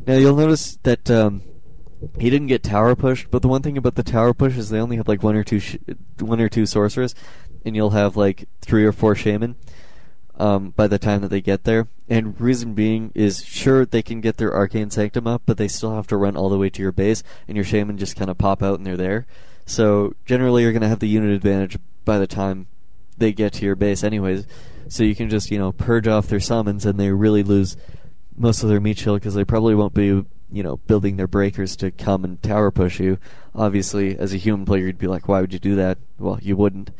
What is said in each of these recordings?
Now you'll notice that he didn't get tower pushed, but the one thing about the tower push is they only have like one or two sorcerers, and you'll have like 3 or 4 shaman by the time that they get there. And reason being is, sure, they can get their Arcane Sanctum up, but they still have to run all the way to your base, and your shaman just kind of pop out and they're there. So generally you're going to have the unit advantage by the time they get to your base anyways. So you can just, purge off their summons, and they really lose most of their meat shield because they probably won't be, building their breakers to come and tower push you. Obviously, as a human player, you'd be like, why would you do that? Well, you wouldn't,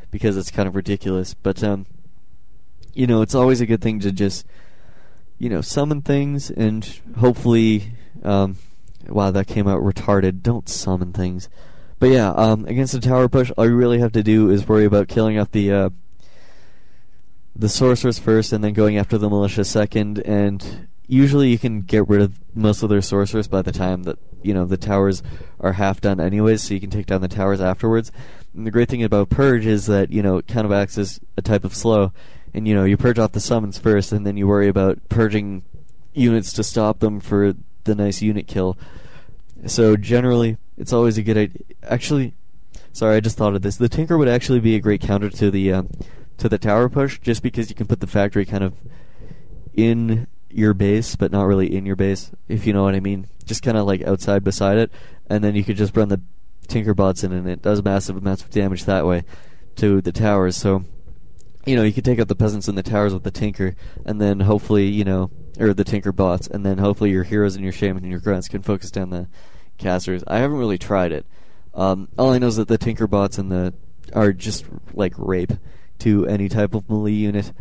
because it's kind of ridiculous. But, it's always a good thing to just, summon things, and hopefully, wow, that came out retarded. Don't summon things. But yeah, against the tower push, all you really have to do is worry about killing off the sorcerers first, and then going after the militia second, and usually you can get rid of most of their sorcerers by the time that, the towers are half done anyways, so you can take down the towers afterwards. And the great thing about Purge is that, it kind of acts as a type of slow, and, you purge off the summons first, and then you worry about purging units to stop them for the nice unit kill. So generally, it's always a good idea. Actually, sorry, I just thought of this. The Tinker would actually be a great counter to the tower push, just because you can put the factory kind of in your base, but not really in your base, if you know what I mean. Just kind of like outside beside it, and then you could just run the Tinker bots in, and it does massive amounts of damage that way to the towers. So, you could take out the peasants in the towers with the Tinker, and then hopefully, or the Tinker bots, and then hopefully your heroes and your shaman and your grunts can focus down the casters. I haven't really tried it. All I know is that the Tinker bots are just like rape to any type of melee unit.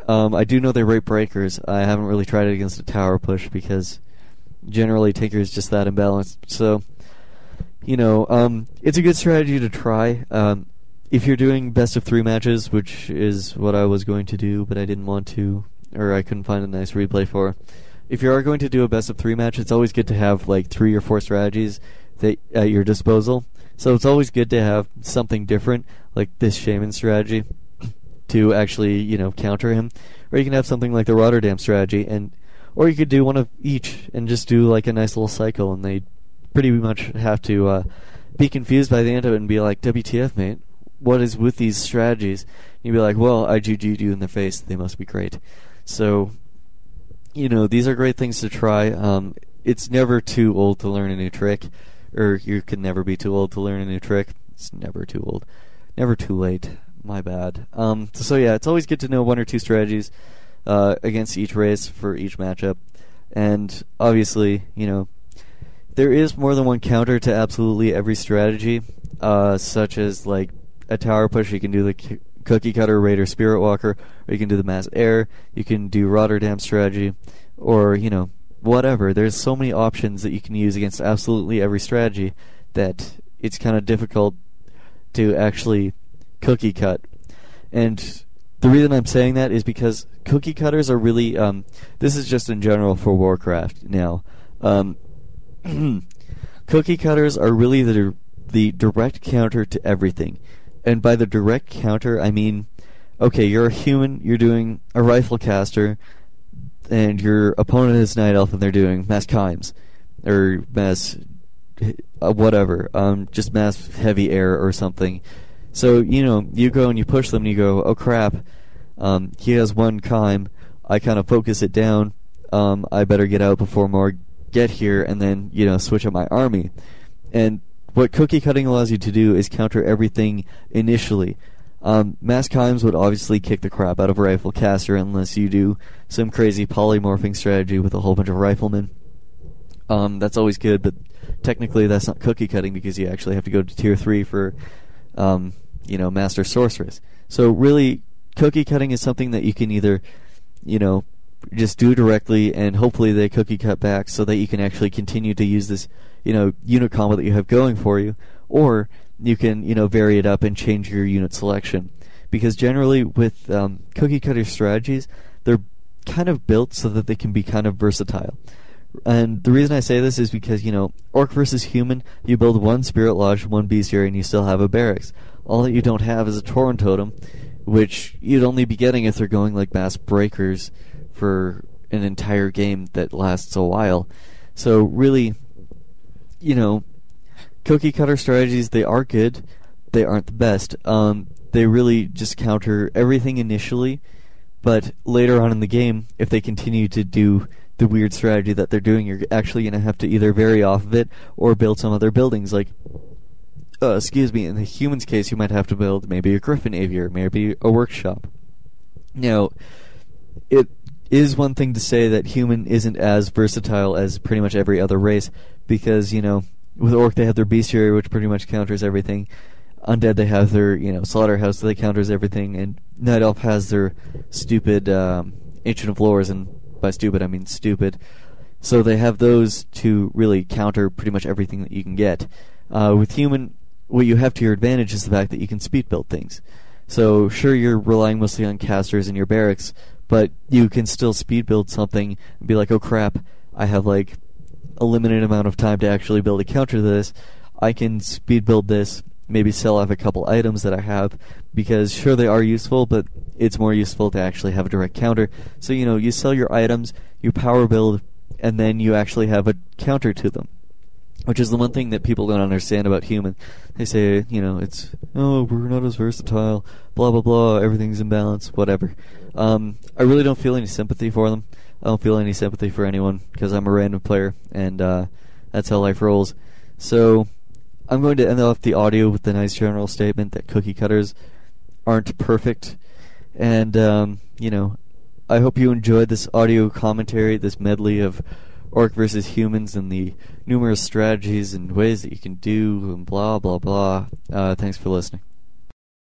I do know they rape breakers. I haven't really tried it against a tower push because generally Tinker is just that imbalanced. So, it's a good strategy to try. If you're doing best of 3 matches, which is what I was going to do, but I didn't want to, or I couldn't find a nice replay for. If you are going to do a best of 3 match, it's always good to have like 3 or 4 strategies at your disposal. So it's always good to have something different, like this shaman strategy, to actually, counter him. Or you can have something like the Rotterdam strategy, or you could do one of each and just do like a nice little cycle, and they pretty much have to be confused by the end of it and be like, WTF, mate, what is with these strategies? And you'd be like, well, I GG'd you in the face, they must be great. So, these are great things to try. It's never too old to learn a new trick, or you can never be too old to learn a new trick. It's never too old. Never too late. My bad. So yeah, it's always good to know 1 or 2 strategies against each race for each matchup. And obviously, there is more than one counter to absolutely every strategy, such as like a tower push. You can do the Cookie Cutter, Raider, Spirit Walker, or you can do the Mass Air, you can do Rotterdam strategy, or, whatever. There's so many options that you can use against absolutely every strategy that it's kind of difficult to actually cookie cut. And the reason I'm saying that is because cookie cutters are really, this is just in general for Warcraft now, cookie cutters are really the direct counter to everything. And by the direct counter, I mean, okay, you're a human, you're doing a rifle caster, and your opponent is Night Elf, and they're doing mass chimes, or mass whatever, just mass heavy air or something. So, you go and you push them, and you go, oh crap, he has 1 chime, I kind of focus it down, I better get out before more get here, and then, switch up my army. And what cookie cutting allows you to do is counter everything initially. Mass chimes would obviously kick the crap out of a rifle caster unless you do some crazy polymorphing strategy with a whole bunch of riflemen. That's always good, but technically that's not cookie cutting because you actually have to go to tier 3 for, Master Sorceress. So really, cookie cutting is something that you can either, just do directly, and hopefully they cookie cut back so that you can actually continue to use this, unit combo that you have going for you, or you can, vary it up and change your unit selection. Because generally with cookie cutter strategies, they're kind of built so that they can be kind of versatile. And the reason I say this is because, Orc versus Human, you build 1 Spirit Lodge, 1 Bestiary, and you still have a barracks. All that you don't have is a Tauren Totem, which you'd only be getting if they're going like Mass Breakers for an entire game that lasts a while. So really, cookie cutter strategies, they are good. They aren't the best. They really just counter everything initially, but later on in the game, if they continue to do the weird strategy that they're doing, you're actually going to have to either vary off of it or build some other buildings. Like, in the human's case, you might have to build maybe a griffin aviary, maybe a workshop. Now, it is one thing to say that human isn't as versatile as pretty much every other race, because, with Orc they have their bestiary, which pretty much counters everything. Undead, they have their, slaughterhouse that counters everything, and Night Elf has their stupid Ancient of Lores, and by stupid I mean stupid. So they have those to really counter pretty much everything that you can get. With human, what you have to your advantage is the fact that you can speed build things. So sure, you're relying mostly on casters in your barracks, but you can still speed build something and be like, oh crap, I have like a limited amount of time to actually build a counter to this. I can speed build this, maybe sell off a couple items that I have, because sure, they are useful, but it's more useful to actually have a direct counter. So, you sell your items, you power build, and then you actually have a counter to them. Which is the one thing that people don't understand about human. They say, we're not as versatile, blah, blah, blah, everything's in balance, whatever. I really don't feel any sympathy for them. I don't feel any sympathy for anyone, because I'm a random player, and that's how life rolls. So, I'm going to end off the audio with the nice general statement that cookie cutters aren't perfect. And, I hope you enjoyed this audio commentary, this medley of Orc versus humans and the numerous strategies and ways that you can do and blah, blah, blah. Thanks for listening.